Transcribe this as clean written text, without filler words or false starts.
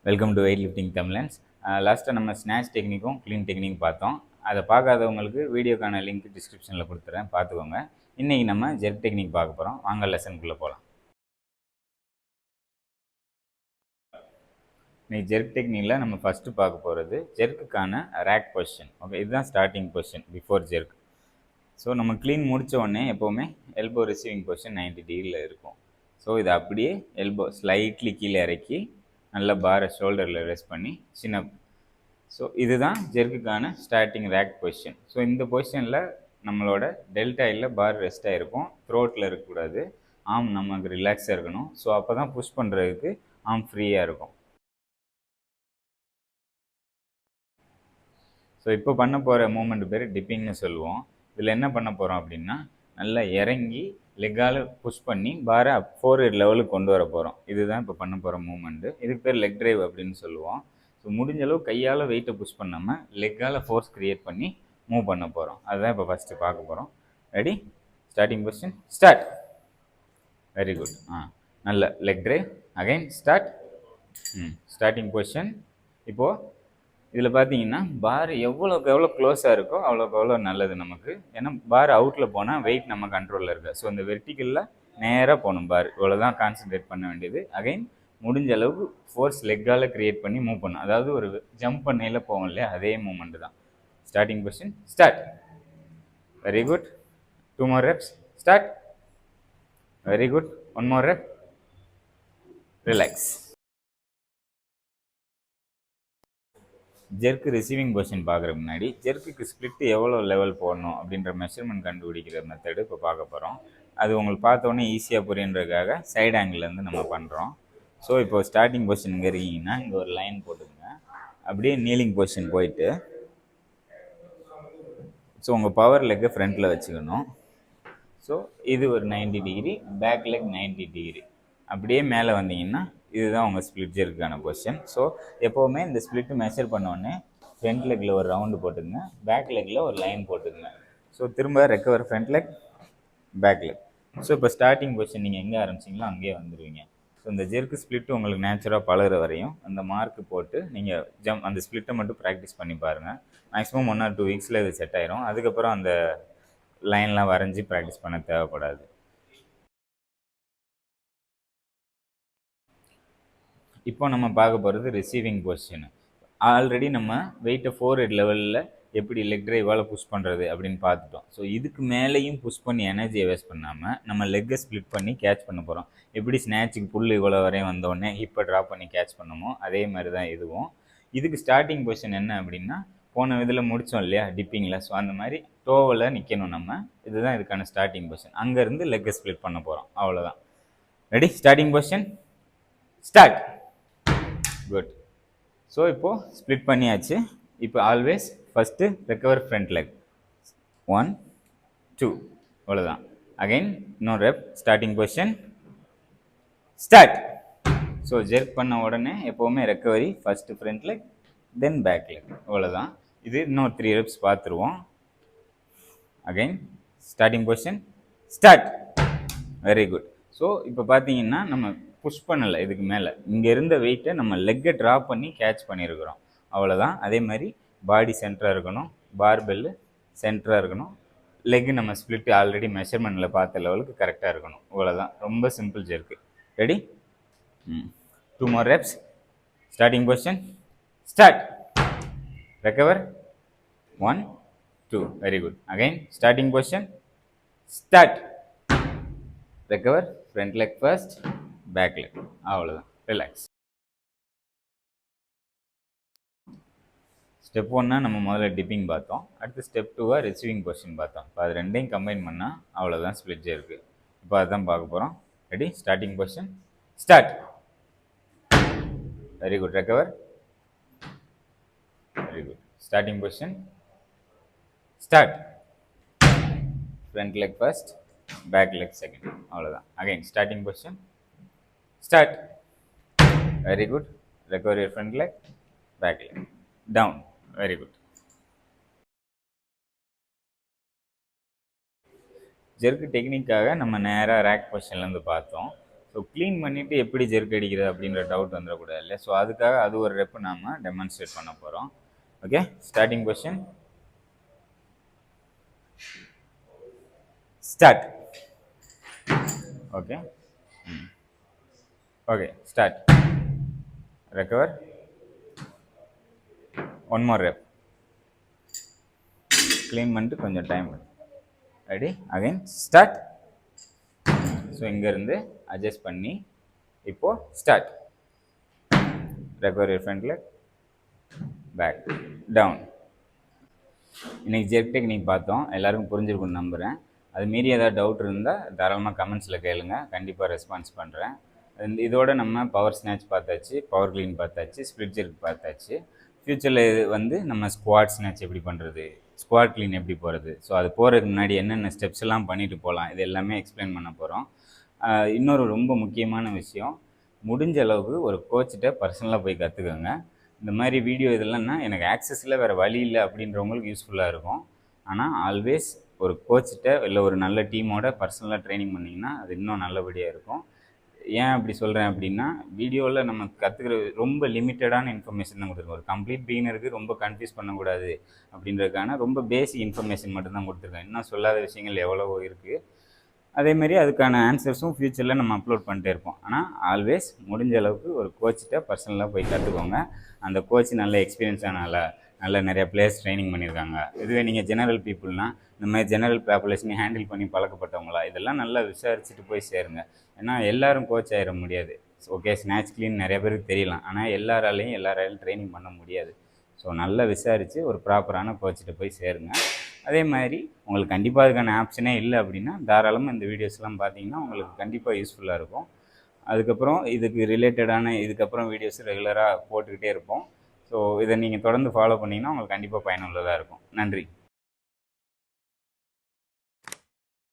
Welcome to weight lifting Tamizhans. லாஸ்ட்டாக நம்ம snatch டெக்னிக்கும் clean technique பார்த்தோம். அதை பார்க்காதவங்களுக்கு வீடியோக்கான லிங்க் டிஸ்கிரிப்ஷனில் கொடுத்துறேன், பார்த்துக்கோங்க. இன்றைக்கி நம்ம ஜெர்க் டெக்னிக் பார்க்க போகிறோம். வாங்க லெசனுக்குள்ளே போகலாம். இன்னைக்கு ஜெர்க் டெக்னிக்கில் நம்ம ஃபஸ்ட்டு பார்க்க போகிறது ஜெர்க்குக்கான ரேக் பொசிஷன். ஓகே, இதுதான் starting position before jerk. So நம்ம க்ளீன் முடித்த உடனே எப்போவுமே எல்போ ரிசீவிங் பொசிஷன் 90 டிகிரியில் இருக்கும். ஸோ இதை அப்படியே எல்போ ஸ்லைட்லி கீழே இறக்கி நல்லா பாரை ஷோல்டரில் ரெஸ்ட் பண்ணி சின்னப். ஸோ இதுதான் ஜெர்க்குக்கான ஸ்டார்டிங் ரேக் பொசிஷன். ஸோ இந்த பொசிஷனில் நம்மளோட டெல்டா இல்லை பார் ரெஸ்ட்டாக இருக்கும், த்ரோட்டில் இருக்கக்கூடாது, ஆம் நமக்கு ரிலாக்ஸாக இருக்கணும். ஸோ அப்போ தான் புஷ் பண்ணுறதுக்கு ஆம் ஃப்ரீயாக இருக்கும். ஸோ இப்போ பண்ண போகிற மூமெண்ட் பேர் டிப்பிங்னு சொல்லுவோம். இதில் என்ன பண்ண போகிறோம் அப்படின்னா, நல்லா இறங்கி லெக்கால் புஷ் பண்ணி பாரை ஃபோர்ஹெட் லெவலுக்கு கொண்டு வர போகிறோம். இதுதான் இப்போ பண்ண போகிற மூமெண்ட்டு. இதுக்கு பேர் லெக் ட்ரைவ் அப்படின்னு சொல்லுவோம். ஸோ முடிஞ்ச அளவு கையால் வெயிட்டை புஷ் பண்ணாமல் லெக்கால் ஃபோர்ஸ் க்ரியேட் பண்ணி மூவ் பண்ண போகிறோம். அதுதான் இப்போ ஃபஸ்ட்டு பார்க்க போகிறோம். Ready? Starting position start. Very good. நல்ல leg drive. Again start. Starting position. இப்போது இதில் பார்த்தீங்கன்னா பார் எவ்வளோக்கு எவ்வளோ க்ளோஸாக இருக்கோ அவ்வளோக்கு எவ்வளோ நல்லது நமக்கு. ஏன்னா பார் அவுட்டில் போனால் வெயிட் நம்ம கண்ட்ரோலில் இருக்குது. ஸோ இந்த வெர்டிக்கலில் நேராக போகணும் பார், இவ்வளோ தான் கான்சன்ட்ரேட் பண்ண வேண்டியது. அகைன் முடிஞ்ச அளவுக்கு ஃபோர்ஸ் லெக்கால் க்ரியேட் பண்ணி மூவ் பண்ணணும். அதாவது ஒரு ஜம்ப் பண்ணையில் போவோம் இல்லையா, அதே மூமெண்ட் தான். Starting position start. Very good. 2 more reps. Start. Very good. 1 more rep. Relax. Jerk receiving position பார்க்குற முன்னாடி ஜெர்க்குக்கு ஸ்ப்ளிட் எவ்வளோ லெவல் போடணும் அப்படின்ற மெஷர்மெண்ட் கண்டுபிடிக்கிற மெத்தடு இப்போ பார்க்க போகிறோம். அது உங்களுக்கு பார்த்தோன்னே ஈஸியாக புரியுன்றதுக்காக சைடு ஆங்கிள்லேருந்து நம்ம பண்ணுறோம். ஸோ இப்போ ஸ்டார்டிங் பொசிஷன் இங்கே இருக்கீங்கன்னா இங்கே ஒரு லைன் போட்டுக்கோங்க. அப்படியே நீலிங் பொசிஷன் போயிட்டு ஸோ உங்கள் பவர் லெக்கை ஃப்ரண்ட்டில் வச்சுக்கணும். ஸோ இது ஒரு 90 டிகிரி, பேக் லெக் 90 டிகிரி. அப்படியே மேலே வந்தீங்கன்னா இதுதான் உங்கள் ஸ்ப்ளிட் ஜெர்க்குக்கான பொசிஷன். ஸோ எப்போவுமே இந்த ஸ்ப்ளிட்டு மெஷர் பண்ணோடனே ஃப்ரண்ட் லெக்கில் ஒரு ரவுண்டு போட்டுங்க, பேக் லெக்கில் ஒரு லைன் போட்டுங்க. ஸோ திரும்ப recover front leg, back leg. So இப்போ ஸ்டார்டிங் பொசிஷன் நீங்கள் எங்கே ஆரம்பிச்சிங்களோ அங்கேயே வந்துடுவீங்க. ஸோ இந்த ஜெர்க்கு ஸ்ப்ளிட்டு உங்களுக்கு நேச்சுராக பழகிற வரையும் அந்த மார்க்கு போட்டு நீங்கள் அந்த ஸ்ப்ளிட்டை மட்டும் ப்ராக்டிஸ் பண்ணி பாருங்கள். மேக்ஸிமம் 1 or 2 வீக்ஸில் இது செட் ஆயிரும். அதுக்கப்புறம் அந்த லைன்லாம் வரைஞ்சி ப்ராக்டிஸ் பண்ண தேவைப்படாது. இப்போ நம்ம பார்க்க போகிறது ரிசீவிங் பொசிஷனு. ஆல்ரெடி நம்ம வெயிட்டை ஃபோர்ஹெட் லெவலில் எப்படி லெக் ட்ரைவால் புஷ் பண்ணுறது அப்படின்னு பார்த்துட்டோம். ஸோ இதுக்கு மேலேயும் புஷ் பண்ணி எனர்ஜியை வேஸ்ட் பண்ணாமல் நம்ம லெக்கை ஸ்ப்ளிட் பண்ணி கேட்ச் பண்ண போகிறோம். எப்படி ஸ்நாச்சுக்கு புல் இவ்வளோ வரையும் வந்தோடனே ஹிப்பை ட்ராப் பண்ணி கேட்ச் பண்ணமோ அதே மாதிரி தான் இதுவும். இதுக்கு ஸ்டார்டிங் பொசிஷன் என்ன அப்படின்னா, போன இதில் முடித்தோம் இல்லையா டிப்பிங்கில், ஸோ அந்த மாதிரி டோவில் நிற்கணும் நம்ம. இதுதான் இதுக்கான ஸ்டார்டிங் பொசிஷன். அங்கேருந்து லெக்கை ஸ்ப்ளிட் பண்ண போகிறோம், அவ்வளோதான். Ready? Starting position start. Good. So இப்போது ஸ்ப்ளிட் பண்ணியாச்சு. இப்போ always first recover front leg. 1 2 அவ்வளோதான். அகைன் இன்னொரு rep. Starting position start. So jerk பண்ண உடனே எப்போவுமே recovery first front leg, then back leg, அவ்வளோதான். இது இன்னொரு 3 ரெப்ஸ் பார்த்துருவோம். Again starting position start. Very good. So இப்போ பார்த்தீங்கன்னா நம்ம புஷ் பண்ணலை, இதுக்கு மேலே இங்கே இருந்த வெயிட்டை நம்ம லெக்கை ட்ராப் பண்ணி கேட்ச் பண்ணியிருக்கிறோம், அவ்வளோதான். அதே மாதிரி பாடி சென்டராக இருக்கணும், பார்பெல்லு சென்டராக இருக்கணும், லெக்கு நம்ம ஸ்ப்ளிட் ஆல்ரெடி மெஷர்மெண்ட்டில் பார்த்த லெவலுக்கு கரெக்டாக இருக்கணும், இவ்வளோதான். ரொம்ப simple jerk. Ready? 2 more reps. Starting position start. Recover 1 2. Very good. Again starting position start. Recover front leg first, back leg, அவ்வளோதான். ரிலாக்ஸ். ஸ்டெப் 1 நம்ம முதல்ல டிப்பிங் பார்த்தோம். அடுத்து ஸ்டெப் 2 ரிசீவிங் பொசிஷன் பார்த்தோம். இப்போ அது ரெண்டையும் கம்பைன் பண்ணால் அவ்வளோதான் ஸ்ப்ளிட் ஜெர்க்கு. இப்போ அதுதான் பார்க்க போகிறோம். Ready? Starting position start. Very good. Recover. Very good. Starting position start. Front leg first, back leg second, அவ்வளோதான். Again starting position start. Very good. Recover your front leg, back leg, down. Very good. Jerk டெக்னிக்காக நம்ம நேராக rack பொசிஷன்லேருந்து பார்த்தோம். So so clean பண்ணிவிட்டு எப்படி jerk அடிக்கிறது அப்படின்ற doubt வந்துடக்கூடாது இல்லையா. ஸோ அதுக்காக அது ஒரு ரெப் நாம் டெமான்ஸ்ட்ரேட் பண்ண போகிறோம். Okay, starting question start. Okay okay start. Recover. One more rep. Clean பண்ணிட்டு கொஞ்சம் time. Ready, again start. So இங்கேருந்து அட்ஜஸ்ட் பண்ணி இப்போது start. Recover your front leg, back, down. இன்றைக்கி ஜெர்க் டெக்னிக் பார்த்தோம், எல்லாருக்கும் புரிஞ்சிருக்குன்னு நம்புகிறேன். அது மீறி ஏதாவது டவுட் இருந்தால் தாராளமாக கமெண்ட்ஸில் கேளுங்க, கண்டிப்பாக ரெஸ்பான்ஸ் பண்ணுறேன். இதோட நம்ம பவர் ஸ்நாட்ச் பார்த்தாச்சு, பவர் க்ளீன் பார்த்தாச்சு, ஸ்ப்ளிட் ஜெர்க் பார்த்தாச்சு. ஃப்யூச்சரில் வந்து நம்ம ஸ்குவாட் ஸ்நாட்ச் எப்படி பண்ணுறது, ஸ்குவாட் க்ளீன் எப்படி போகிறது, ஸோ அது போகிறதுக்கு முன்னாடி என்னென்ன ஸ்டெப்ஸ் எல்லாம் பண்ணிட்டு போகலாம், இது எல்லாமே எக்ஸ்பிளைன் பண்ண போகிறோம். இன்னொரு ரொம்ப முக்கியமான விஷயம், முடிஞ்ச அளவுக்கு ஒரு கோச்சிட்ட பர்சனலாக போய் கற்றுக்கோங்க. இந்த மாதிரி வீடியோ இதெல்லாம்னா எனக்கு ஆக்சஸ் இல்லை, வேறு வழி இல்லை அப்படின்றவங்களுக்கு யூஸ்ஃபுல்லாக இருக்கும். ஆனால் ஆல்வேஸ் ஒரு கோச்சிட்ட இல்லை ஒரு நல்ல டீமோட பர்சனலாக ட்ரைனிங் பண்ணிங்கன்னா அது இன்னும் நல்லபடியாக இருக்கும். ஏன் அப்படி சொல்கிறேன் அப்படின்னா, வீடியோவில் நம்ம கற்றுக்கிற ரொம்ப லிமிட்டடான இன்ஃபர்மேஷன் தான் கொடுத்துருக்கோம். ஒரு கம்ப்ளீட் பிகினருக்கு ரொம்ப கன்ஃபியூஸ் பண்ணக்கூடாது அப்படின்றதுக்கான ரொம்ப பேசிக் இன்ஃபர்மேஷன் மட்டும்தான் கொடுத்துருக்கேன். இன்னும் சொல்லாத விஷயங்கள் எவ்வளவோ இருக்குது. அதேமாரி அதுக்கான ஆன்சர்ஸும் ஃப்யூச்சரில் நம்ம அப்லோட் பண்ணிட்டே இருப்போம். ஆனால் ஆல்வேஸ் முடிஞ்ச அளவுக்கு ஒரு கோச்சிட்ட பர்சனலாக போய் கற்றுக்கோங்க. அந்த கோச் நல்ல எக்ஸ்பீரியன்ஸானால நல்ல நிறைய பிளேயர்ஸ் ட்ரைனிங் பண்ணியிருக்காங்க. இதுவே நீங்கள் ஜெனரல் பீப்புள்னால் இந்த மாதிரி ஜெனரல் பாப்புலேஷனை ஹேண்டில் பண்ணி பழக்கப்பட்டவங்களா, இதெல்லாம் நல்லா விசாரிச்சுட்டு போய் சேருங்க. ஏன்னா எல்லோரும் கோச் ஆகிட முடியாது. ஓகே, ஸ்நாட்ச் க்ளீன் நிறைய பேருக்கு தெரியலாம், ஆனால் எல்லாராலையும் ட்ரைனிங் பண்ண முடியாது. ஸோ நல்லா விசாரித்து ஒரு ப்ராப்பரான கோச்சிட்ட போய் சேருங்க. அதே மாதிரி உங்களுக்கு கண்டிப்பாக அதுக்கான ஆப்ஷனே இல்லை அப்படின்னா தாராளமாக இந்த வீடியோஸ்லாம் பார்த்தீங்கன்னா உங்களுக்கு கண்டிப்பாக யூஸ்ஃபுல்லாக இருக்கும். அதுக்கப்புறம் இதுக்கு ரிலேட்டடான இதுக்கப்புறம் வீடியோஸ் ரெகுலராக போட்டுக்கிட்டே இருப்போம். ஸோ இதை நீங்கள் தொடர்ந்து ஃபாலோ பண்ணிங்கன்னா உங்களுக்கு கண்டிப்பாக பயனுள்ளதாக இருக்கும். நன்றி.